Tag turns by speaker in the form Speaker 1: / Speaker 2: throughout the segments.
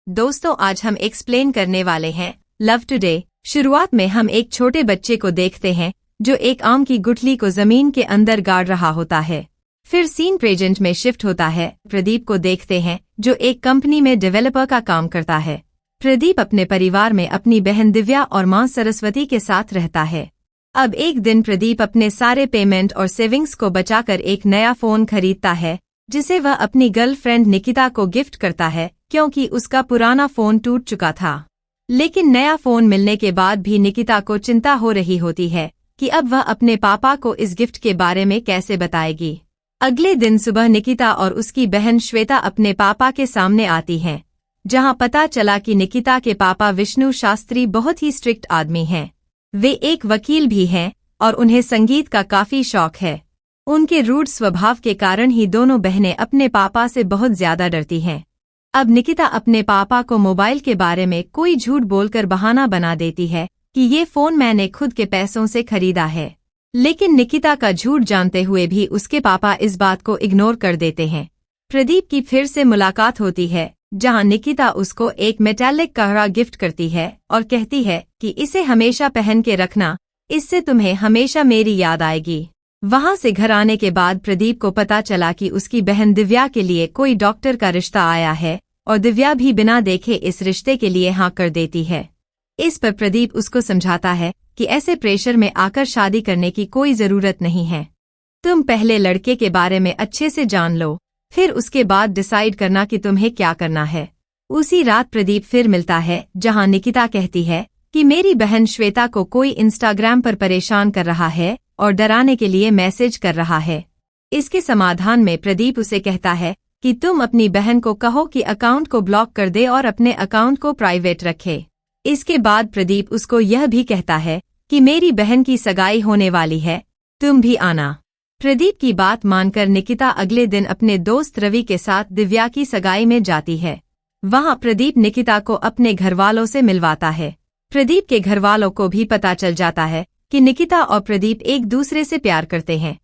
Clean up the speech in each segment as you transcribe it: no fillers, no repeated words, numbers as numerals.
Speaker 1: दोस्तों, आज हम एक्सप्लेन करने वाले हैं लव टुडे। शुरुआत में हम एक छोटे बच्चे को देखते हैं जो एक आम की गुठली को जमीन के अंदर गाड़ रहा होता है। फिर सीन प्रेजेंट में शिफ्ट होता है। प्रदीप को देखते हैं जो एक कंपनी में डेवलपर का काम करता है। प्रदीप अपने परिवार में अपनी बहन दिव्या और मां सरस्वती के साथ रहता है। अब एक दिन प्रदीप अपने सारे पेमेंट और सेविंग्स को बचाकर एक नया फोन खरीदता है, जिसे वह अपनी गर्लफ्रेंड निकिता को गिफ्ट करता है क्योंकि उसका पुराना फोन टूट चुका था। लेकिन नया फोन मिलने के बाद भी निकिता को चिंता हो रही होती है कि अब वह अपने पापा को इस गिफ्ट के बारे में कैसे बताएगी। अगले दिन सुबह निकिता और उसकी बहन श्वेता अपने पापा के सामने आती हैं, जहां पता चला कि निकिता के पापा विष्णु शास्त्री बहुत ही स्ट्रिक्ट आदमी हैं। वे एक वकील भी हैं और उन्हें संगीत का काफी शौक है। उनके रूड स्वभाव के कारण ही दोनों बहनें अपने पापा से बहुत ज्यादा डरती हैं। अब निकिता अपने पापा को मोबाइल के बारे में कोई झूठ बोलकर बहाना बना देती है कि ये फोन मैंने खुद के पैसों से खरीदा है। लेकिन निकिता का झूठ जानते हुए भी उसके पापा इस बात को इग्नोर कर देते हैं। प्रदीप की फिर से मुलाकात होती है, जहां निकिता उसको एक मेटालिक कहरा गिफ्ट करती है और कहती है कि इसे हमेशा पहन के रखना, इससे तुम्हें हमेशा मेरी याद आएगी। वहां से घर आने के बाद प्रदीप को पता चला कि उसकी बहन दिव्या के लिए कोई डॉक्टर का रिश्ता आया है और दिव्या भी बिना देखे इस रिश्ते के लिए हाँ कर देती है। इस पर प्रदीप उसको समझाता है कि ऐसे प्रेशर में आकर शादी करने की कोई जरूरत नहीं है। तुम पहले लड़के के बारे में अच्छे से जान लो, फिर उसके बाद डिसाइड करना कि तुम्हें क्या करना है। उसी रात प्रदीप फिर मिलता है, जहां निकिता कहती है कि मेरी बहन श्वेता को कोई इंस्टाग्राम पर परेशान कर रहा है और डराने के लिए मैसेज कर रहा है। इसके समाधान में प्रदीप उसे कहता है कि तुम अपनी बहन को कहो कि अकाउंट को ब्लॉक कर दे और अपने अकाउंट को प्राइवेट रखे। इसके बाद प्रदीप उसको यह भी कहता है कि मेरी बहन की सगाई होने वाली है, तुम भी आना। प्रदीप की बात मानकर निकिता अगले दिन अपने दोस्त रवि के साथ दिव्या की सगाई में जाती है। वहां प्रदीप निकिता को अपने घरवालों से मिलवाता है। प्रदीप के घरवालों को भी पता चल जाता है कि निकिता और प्रदीप एक दूसरे से प्यार करते हैं।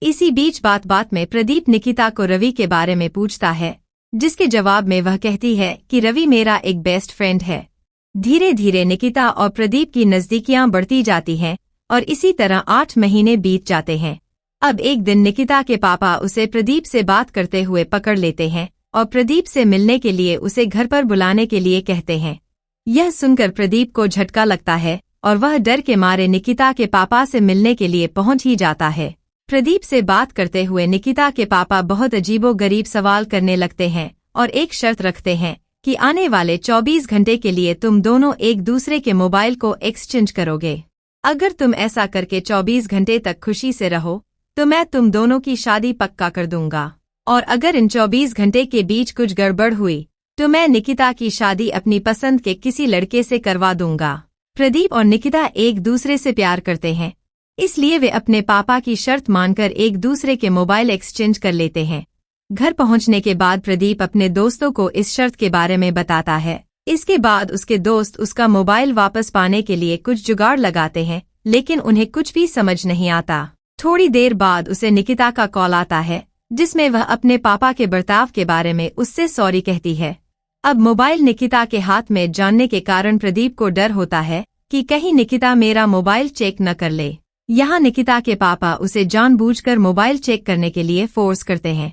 Speaker 1: इसी बीच बात बात में प्रदीप निकिता को रवि के बारे में पूछता है, जिसके जवाब में वह कहती है कि रवि मेरा एक बेस्ट फ्रेंड है। धीरे धीरे निकिता और प्रदीप की नजदीकियां बढ़ती जाती हैं और इसी तरह 8 महीने बीत जाते हैं। अब एक दिन निकिता के पापा उसे प्रदीप से बात करते हुए पकड़ लेते हैं और प्रदीप से मिलने के लिए उसे घर पर बुलाने के लिए कहते हैं। यह सुनकर प्रदीप को झटका लगता है और वह डर के मारे निकिता के पापा से मिलने के लिए पहुंच ही जाता है। प्रदीप से बात करते हुए निकिता के पापा बहुत अजीबोगरीब सवाल करने लगते हैं और एक शर्त रखते हैं कि आने वाले 24 घंटे के लिए तुम दोनों एक दूसरे के मोबाइल को एक्सचेंज करोगे। अगर तुम ऐसा करके 24 घंटे तक खुशी से रहो तो मैं तुम दोनों की शादी पक्का कर दूंगा, और अगर इन 24 घंटे के बीच कुछ गड़बड़ हुई तो मैं निकिता की शादी अपनी पसंद के किसी लड़के से करवा दूंगा। प्रदीप और निकिता एक दूसरे से प्यार करते हैं, इसलिए वे अपने पापा की शर्त मानकर एक दूसरे के मोबाइल एक्सचेंज कर लेते हैं। घर पहुंचने के बाद प्रदीप अपने दोस्तों को इस शर्त के बारे में बताता है। इसके बाद उसके दोस्त उसका मोबाइल वापस पाने के लिए कुछ जुगाड़ लगाते हैं, लेकिन उन्हें कुछ भी समझ नहीं आता। थोड़ी देर बाद उसे निकिता का कॉल आता है, जिसमें वह अपने पापा के बर्ताव के बारे में उससे सॉरी कहती है। अब मोबाइल निकिता के हाथ में जानने के कारण प्रदीप को डर होता है कि कहीं निकिता मेरा मोबाइल चेक न कर ले। यहाँ निकिता के पापा उसे जानबूझकर मोबाइल चेक करने के लिए फोर्स करते हैं।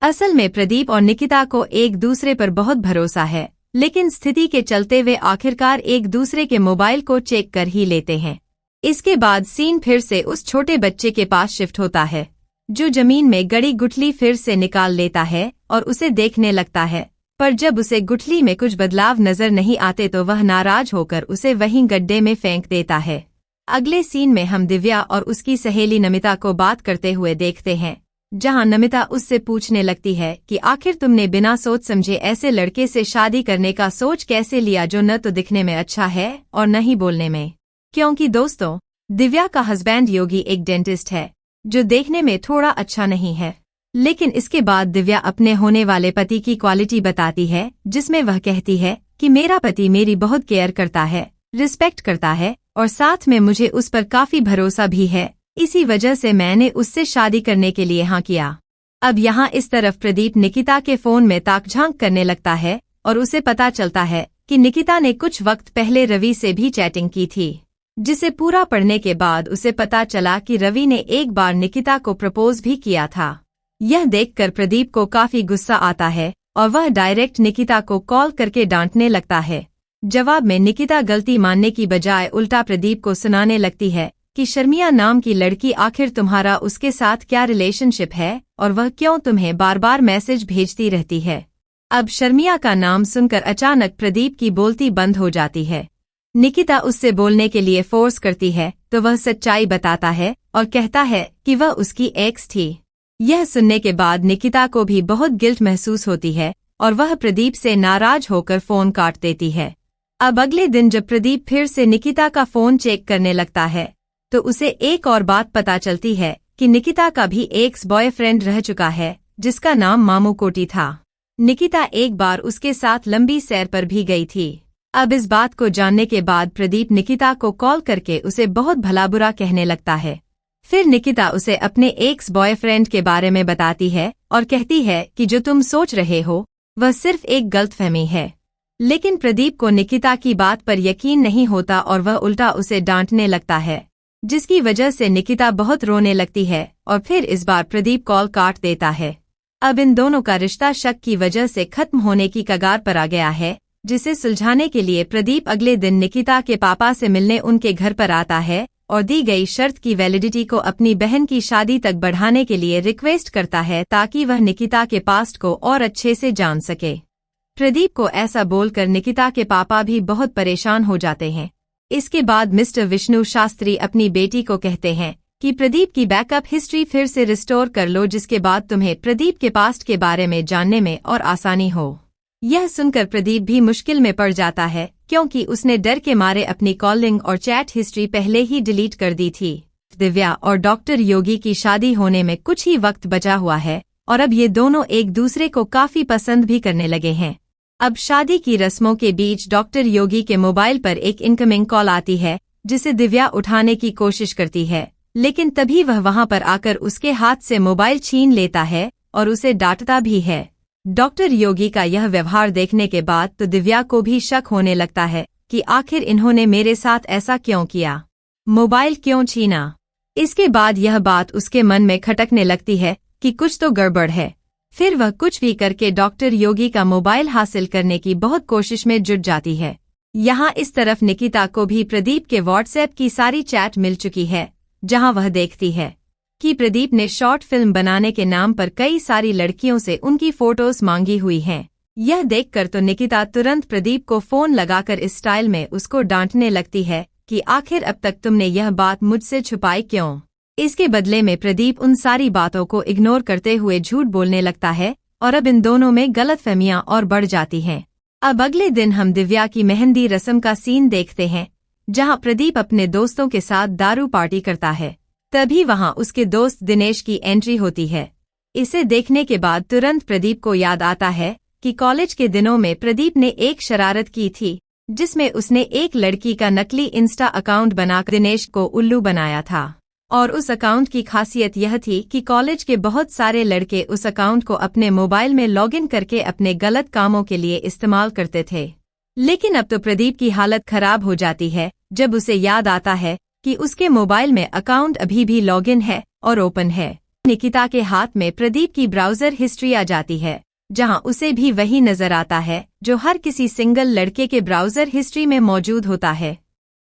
Speaker 1: असल में प्रदीप और निकिता को एक दूसरे पर बहुत भरोसा है, लेकिन स्थिति के चलते वे आखिरकार एक दूसरे के मोबाइल को चेक कर ही लेते हैं। इसके बाद सीन फिर से उस छोटे बच्चे के पास शिफ्ट होता है, जो जमीन में गड़ी गुठली फिर से निकाल लेता है और उसे देखने लगता है। पर जब उसे गुठली में कुछ बदलाव नजर नहीं आते तो वह नाराज होकर उसे वहीं गड्ढे में फेंक देता है। अगले सीन में हम दिव्या और उसकी सहेली नमिता को बात करते हुए देखते हैं, जहां नमिता उससे पूछने लगती है कि आखिर तुमने बिना सोच समझे ऐसे लड़के से शादी करने का सोच कैसे लिया जो न तो दिखने में अच्छा है और न ही बोलने में। क्योंकि दोस्तों, दिव्या का हस्बैंड योगी एक डेंटिस्ट है, जो देखने में थोड़ा अच्छा नहीं है। लेकिन इसके बाद दिव्या अपने होने वाले पति की क्वालिटी बताती है, जिसमें वह कहती है कि मेरा पति मेरी बहुत केयर करता है, रिस्पेक्ट करता है और साथ में मुझे उस पर काफी भरोसा भी है। इसी वजह से मैंने उससे शादी करने के लिए हाँ किया। अब यहाँ इस तरफ प्रदीप निकिता के फोन में ताक झांक करने लगता है और उसे पता चलता है कि निकिता ने कुछ वक्त पहले रवि से भी चैटिंग की थी, जिसे पूरा पढ़ने के बाद उसे पता चला कि रवि ने एक बार निकिता को प्रपोज भी किया था। यह देखकर प्रदीप को काफी गुस्सा आता है और वह डायरेक्ट निकिता को कॉल करके डांटने लगता है। जवाब में निकिता गलती मानने की बजाय उल्टा प्रदीप को सुनाने लगती है कि शर्मिया नाम की लड़की, आखिर तुम्हारा उसके साथ क्या रिलेशनशिप है और वह क्यों तुम्हें बार बार मैसेज भेजती रहती है। अब शर्मिया का नाम सुनकर अचानक प्रदीप की बोलती बंद हो जाती है। निकिता उससे बोलने के लिए फोर्स करती है तो वह सच्चाई बताता है और कहता है कि वह उसकी एक्स थी। यह सुनने के बाद निकिता को भी बहुत गिल्ट महसूस होती है और वह प्रदीप से नाराज होकर फोन काट देती है। अब अगले दिन जब प्रदीप फिर से निकिता का फोन चेक करने लगता है तो उसे एक और बात पता चलती है कि निकिता का भी एक्स बॉयफ्रेंड रह चुका है, जिसका नाम मामू कोटी था। निकिता एक बार उसके साथ लंबी सैर पर भी गई थी। अब इस बात को जानने के बाद प्रदीप निकिता को कॉल करके उसे बहुत भला बुरा कहने लगता है। फिर निकिता उसे अपने एक्स बॉयफ्रेंड के बारे में बताती है और कहती है कि जो तुम सोच रहे हो वह सिर्फ एक गलतफहमी है। लेकिन प्रदीप को निकिता की बात पर यकीन नहीं होता और वह उल्टा उसे डांटने लगता है, जिसकी वजह से निकिता बहुत रोने लगती है और फिर इस बार प्रदीप कॉल काट देता है। अब इन दोनों का रिश्ता शक की वजह से खत्म होने की कगार पर आ गया है, जिसे सुलझाने के लिए प्रदीप अगले दिन निकिता के पापा से मिलने उनके घर पर आता है और दी गई शर्त की वैलिडिटी को अपनी बहन की शादी तक बढ़ाने के लिए रिक्वेस्ट करता है ताकि वह निकिता के पास्ट को और अच्छे से जान सके। प्रदीप को ऐसा बोलकर निकिता के पापा भी बहुत परेशान हो जाते हैं। इसके बाद मिस्टर विष्णु शास्त्री अपनी बेटी को कहते हैं कि प्रदीप की बैकअप हिस्ट्री फिर से रिस्टोर कर लो, जिसके बाद तुम्हें प्रदीप के पास्ट के बारे में जानने में और आसानी हो। यह सुनकर प्रदीप भी मुश्किल में पड़ जाता है क्योंकि उसने डर के मारे अपनी कॉलिंग और चैट हिस्ट्री पहले ही डिलीट कर दी थी। दिव्या और डॉक्टर योगी की शादी होने में कुछ ही वक्त बचा हुआ है और अब ये दोनों एक दूसरे को काफी पसंद भी करने लगे हैं। अब शादी की रस्मों के बीच डॉक्टर योगी के मोबाइल पर एक इनकमिंग कॉल आती है, जिसे दिव्या उठाने की कोशिश करती है, लेकिन तभी वह वहां पर आकर उसके हाथ से मोबाइल छीन लेता है और उसे डांटता भी है। डॉक्टर योगी का यह व्यवहार देखने के बाद तो दिव्या को भी शक होने लगता है कि आखिर इन्होंने मेरे साथ ऐसा क्यों किया, मोबाइल क्यों छीना। इसके बाद यह बात उसके मन में खटकने लगती है कि कुछ तो गड़बड़ है। फिर वह कुछ भी करके डॉक्टर योगी का मोबाइल हासिल करने की बहुत कोशिश में जुट जाती है। यहाँ इस तरफ निकिता को भी प्रदीप के व्हाट्सएप की सारी चैट मिल चुकी है, जहाँ वह देखती है कि प्रदीप ने शॉर्ट फिल्म बनाने के नाम पर कई सारी लड़कियों से उनकी फोटोज मांगी हुई हैं। यह देखकर तो निकिता तुरंत प्रदीप को फोन लगाकर इस स्टाइल में उसको डांटने लगती है कि आखिर अब तक तुमने यह बात मुझसे छुपाई क्यों। इसके बदले में प्रदीप उन सारी बातों को इग्नोर करते हुए झूठ बोलने लगता है और अब इन दोनों में गलतफहमियां और बढ़ जाती हैं। अब अगले दिन हम दिव्या की मेहंदी रस्म का सीन देखते हैं, जहां प्रदीप अपने दोस्तों के साथ दारू पार्टी करता है। तभी वहां उसके दोस्त दिनेश की एंट्री होती है। इसे देखने के बाद तुरंत प्रदीप को याद आता है कि कॉलेज के दिनों में प्रदीप ने एक शरारत की थी, जिसमें उसने एक लड़की का नकली इंस्टा अकाउंट बनाकर दिनेश को उल्लू बनाया था। और उस अकाउंट की खासियत यह थी कि कॉलेज के बहुत सारे लड़के उस अकाउंट को अपने मोबाइल में लॉगिन करके अपने गलत कामों के लिए इस्तेमाल करते थे। लेकिन अब तो प्रदीप की हालत खराब हो जाती है जब उसे याद आता है कि उसके मोबाइल में अकाउंट अभी भी लॉगिन है और ओपन है। निकिता के हाथ में प्रदीप की ब्राउजर हिस्ट्री आ जाती है, जहां उसे भी वही नजर आता है जो हर किसी सिंगल लड़के के ब्राउजर हिस्ट्री में मौजूद होता है।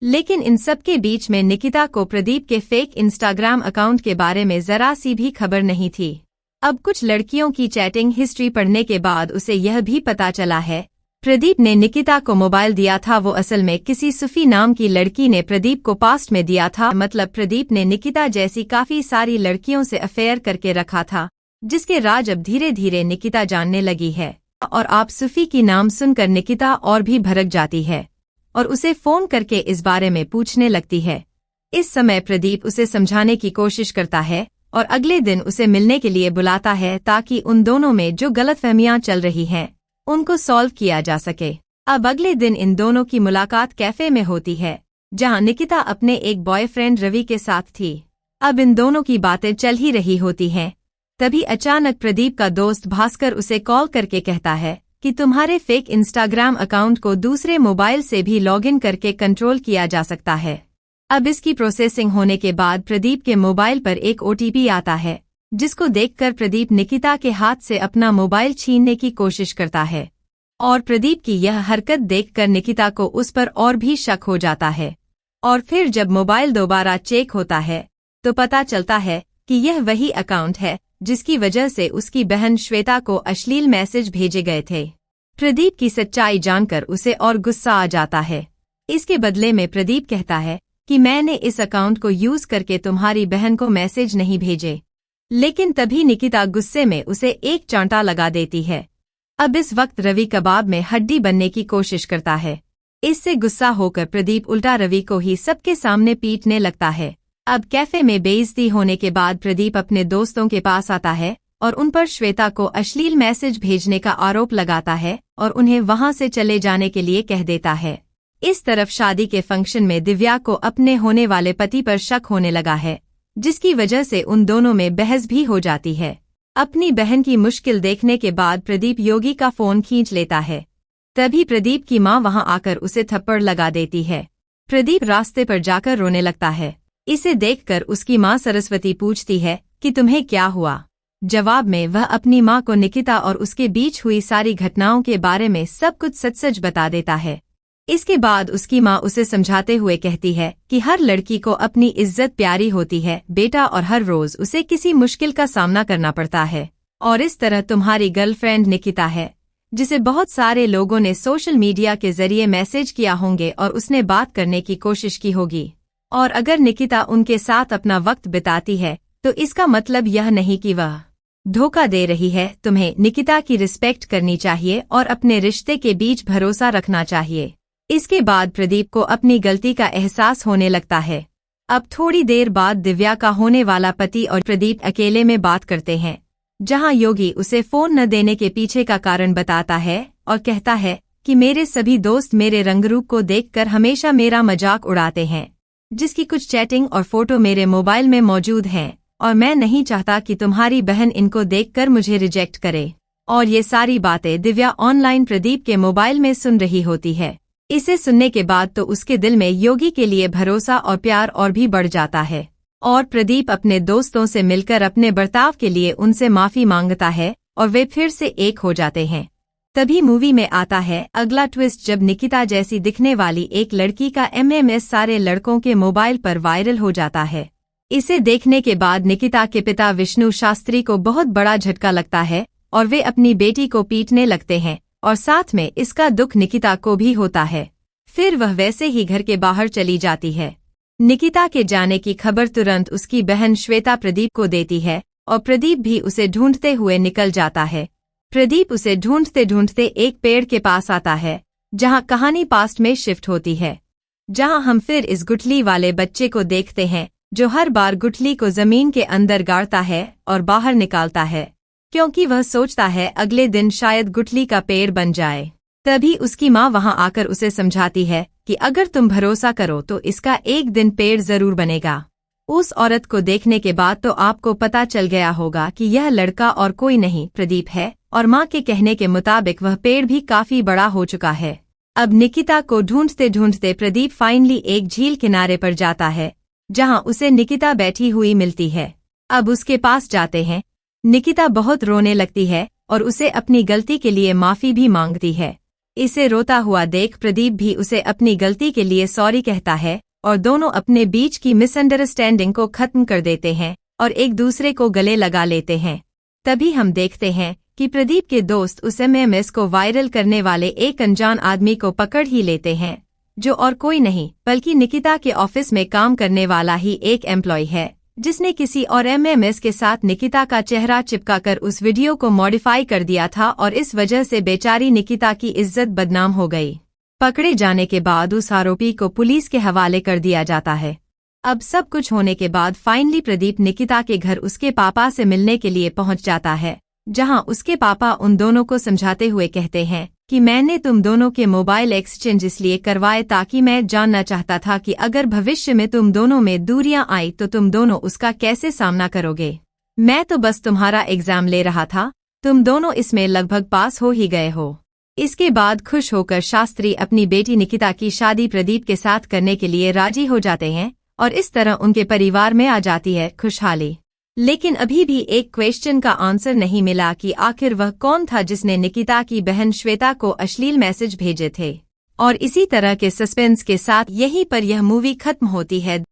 Speaker 1: लेकिन इन सब के बीच में निकिता को प्रदीप के फेक इंस्टाग्राम अकाउंट के बारे में जरा सी भी खबर नहीं थी। अब कुछ लड़कियों की चैटिंग हिस्ट्री पढ़ने के बाद उसे यह भी पता चला है प्रदीप ने निकिता को मोबाइल दिया था वो असल में किसी सुफी नाम की लड़की ने प्रदीप को पास्ट में दिया था। मतलब प्रदीप ने निकिता जैसी काफी सारी लड़कियों से अफेयर करके रखा था, जिसके राज अब धीरे धीरे निकिता जानने लगी है। और आप सुफी की नाम सुनकर निकिता और भी भड़क जाती है और उसे फोन करके इस बारे में पूछने लगती है। इस समय प्रदीप उसे समझाने की कोशिश करता है और अगले दिन उसे मिलने के लिए बुलाता है ताकि उन दोनों में जो गलतफहमियां चल रही हैं उनको सॉल्व किया जा सके। अब अगले दिन इन दोनों की मुलाकात कैफे में होती है, जहां निकिता अपने एक बॉयफ्रेंड रवि के साथ थी। अब इन दोनों की बातें चल ही रही होती हैं, तभी अचानक प्रदीप का दोस्त भास्कर उसे कॉल करके कहता है कि तुम्हारे फेक इंस्टाग्राम अकाउंट को दूसरे मोबाइल से भी लॉगिन करके कंट्रोल किया जा सकता है। अब इसकी प्रोसेसिंग होने के बाद प्रदीप के मोबाइल पर एक ओटीपी आता है, जिसको देखकर प्रदीप निकिता के हाथ से अपना मोबाइल छीनने की कोशिश करता है। और प्रदीप की यह हरकत देखकर निकिता को उस पर और भी शक हो जाता है। और फिर जब मोबाइल दोबारा चेक होता है तो पता चलता है कि यह वही अकाउंट है जिसकी वजह से उसकी बहन श्वेता को अश्लील मैसेज भेजे गए थे। प्रदीप की सच्चाई जानकर उसे और गुस्सा आ जाता है। इसके बदले में प्रदीप कहता है कि मैंने इस अकाउंट को यूज करके तुम्हारी बहन को मैसेज नहीं भेजे। लेकिन तभी निकिता गुस्से में उसे एक चांटा लगा देती है। अब इस वक्त रवि कबाब में हड्डी बनने की कोशिश करता है। इससे गुस्सा होकर प्रदीप उल्टा रवि को ही सबके सामने पीटने लगता है। अब कैफे में बेइज्जती होने के बाद प्रदीप अपने दोस्तों के पास आता है और उन पर श्वेता को अश्लील मैसेज भेजने का आरोप लगाता है और उन्हें वहां से चले जाने के लिए कह देता है। इस तरफ शादी के फंक्शन में दिव्या को अपने होने वाले पति पर शक होने लगा है, जिसकी वजह से उन दोनों में बहस भी हो जाती है। अपनी बहन की मुश्किल देखने के बाद प्रदीप योगी का फोन खींच लेता है। तभी प्रदीप की मां वहां आकर उसे थप्पड़ लगा देती है। प्रदीप रास्ते पर जाकर रोने लगता है। इसे देखकर उसकी मां सरस्वती पूछती है कि तुम्हें क्या हुआ। जवाब में वह अपनी मां को निकिता और उसके बीच हुई सारी घटनाओं के बारे में सब कुछ सच-सच बता देता है। इसके बाद उसकी मां उसे समझाते हुए कहती है कि हर लड़की को अपनी इज्जत प्यारी होती है बेटा, और हर रोज उसे किसी मुश्किल का सामना करना पड़ता है। और इस तरह तुम्हारी गर्लफ्रेंड निकिता है, जिसे बहुत सारे लोगों ने सोशल मीडिया के जरिए मैसेज किया होंगे और उसने बात करने की कोशिश की होगी। और अगर निकिता उनके साथ अपना वक्त बिताती है तो इसका मतलब यह नहीं कि वह धोखा दे रही है। तुम्हें निकिता की रिस्पेक्ट करनी चाहिए और अपने रिश्ते के बीच भरोसा रखना चाहिए। इसके बाद प्रदीप को अपनी गलती का एहसास होने लगता है। अब थोड़ी देर बाद दिव्या का होने वाला पति और प्रदीप अकेले में बात करते हैं, जहां योगी उसे फोन न देने के पीछे का कारण बताता है और कहता है कि मेरे सभी दोस्त मेरे रंगरूप को देखकर हमेशा मेरा मजाक उड़ाते हैं, जिसकी कुछ चैटिंग और फोटो मेरे मोबाइल में मौजूद हैं, और मैं नहीं चाहता कि तुम्हारी बहन इनको देखकर मुझे रिजेक्ट करे। और ये सारी बातें दिव्या ऑनलाइन प्रदीप के मोबाइल में सुन रही होती है। इसे सुनने के बाद तो उसके दिल में योगी के लिए भरोसा और प्यार और भी बढ़ जाता है। और प्रदीप अपने दोस्तों से मिलकर अपने बर्ताव के लिए उनसे माफी मांगता है और वे फिर से एक हो जाते हैं। तभी मूवी में आता है अगला ट्विस्ट, जब निकिता जैसी दिखने वाली एक लड़की का एमएमएस सारे लड़कों के मोबाइल पर वायरल हो जाता है। इसे देखने के बाद निकिता के पिता विष्णु शास्त्री को बहुत बड़ा झटका लगता है और वे अपनी बेटी को पीटने लगते हैं, और साथ में इसका दुख निकिता को भी होता है। फिर वह वैसे ही घर के बाहर चली जाती है। निकिता के जाने की खबर तुरंत उसकी बहन श्वेता प्रदीप को देती है और प्रदीप भी उसे ढूंढते हुए निकल जाता है। प्रदीप उसे ढूंढते ढूंढते एक पेड़ के पास आता है, जहां कहानी पास्ट में शिफ्ट होती है, जहां हम फिर इस गुठली वाले बच्चे को देखते हैं जो हर बार गुठली को जमीन के अंदर गाड़ता है और बाहर निकालता है, क्योंकि वह सोचता है अगले दिन शायद गुठली का पेड़ बन जाए। तभी उसकी मां वहां आकर उसे समझाती है कि अगर तुम भरोसा करो तो इसका एक दिन पेड़ जरूर बनेगा। उस औरत को देखने के बाद तो आपको पता चल गया होगा कि यह लड़का और कोई नहीं प्रदीप है, और मां के कहने के मुताबिक वह पेड़ भी काफी बड़ा हो चुका है। अब निकिता को ढूंढते ढूंढते प्रदीप फाइनली एक झील किनारे पर जाता है, जहां उसे निकिता बैठी हुई मिलती है। अब उसके पास जाते हैं। निकिता बहुत रोने लगती है और उसे अपनी गलती के लिए माफी भी मांगती है। इसे रोता हुआ देख प्रदीप भी उसे अपनी गलती के लिए सॉरी कहता है और दोनों अपने बीच की मिसअंडरस्टैंडिंग को खत्म कर देते हैं और एक दूसरे को गले लगा लेते हैं। तभी हम देखते हैं कि प्रदीप के दोस्त उस एमएमएस को वायरल करने वाले एक अनजान आदमी को पकड़ ही लेते हैं, जो और कोई नहीं बल्कि निकिता के ऑफिस में काम करने वाला ही एक एम्प्लॉय है, जिसने किसी और एमएमएस के साथ निकिता का चेहरा चिपकाकर उस वीडियो को मॉडिफाई कर दिया था, और इस वजह से बेचारी निकिता की इज्जत बदनाम हो गई। पकड़े जाने के बाद उस आरोपी को पुलिस के हवाले कर दिया जाता है। अब सब कुछ होने के बाद फाइनली प्रदीप निकिता के घर उसके पापा से मिलने के लिए पहुंच जाता है, जहां उसके पापा उन दोनों को समझाते हुए कहते हैं कि मैंने तुम दोनों के मोबाइल एक्सचेंज इसलिए करवाए ताकि मैं जानना चाहता था कि अगर भविष्य में तुम दोनों में दूरियां आई तो तुम दोनों उसका कैसे सामना करोगे। मैं तो बस तुम्हारा एग्जाम ले रहा था, तुम दोनों इसमें लगभग पास हो ही गए हो। इसके बाद खुश होकर शास्त्री अपनी बेटी निकिता की शादी प्रदीप के साथ करने के लिए राजी हो जाते हैं और इस तरह उनके परिवार में आ जाती है खुशहाली। लेकिन अभी भी एक क्वेश्चन का आंसर नहीं मिला कि आखिर वह कौन था जिसने निकिता की बहन श्वेता को अश्लील मैसेज भेजे थे। और इसी तरह के सस्पेंस के साथ यहीं पर यह मूवी खत्म होती है।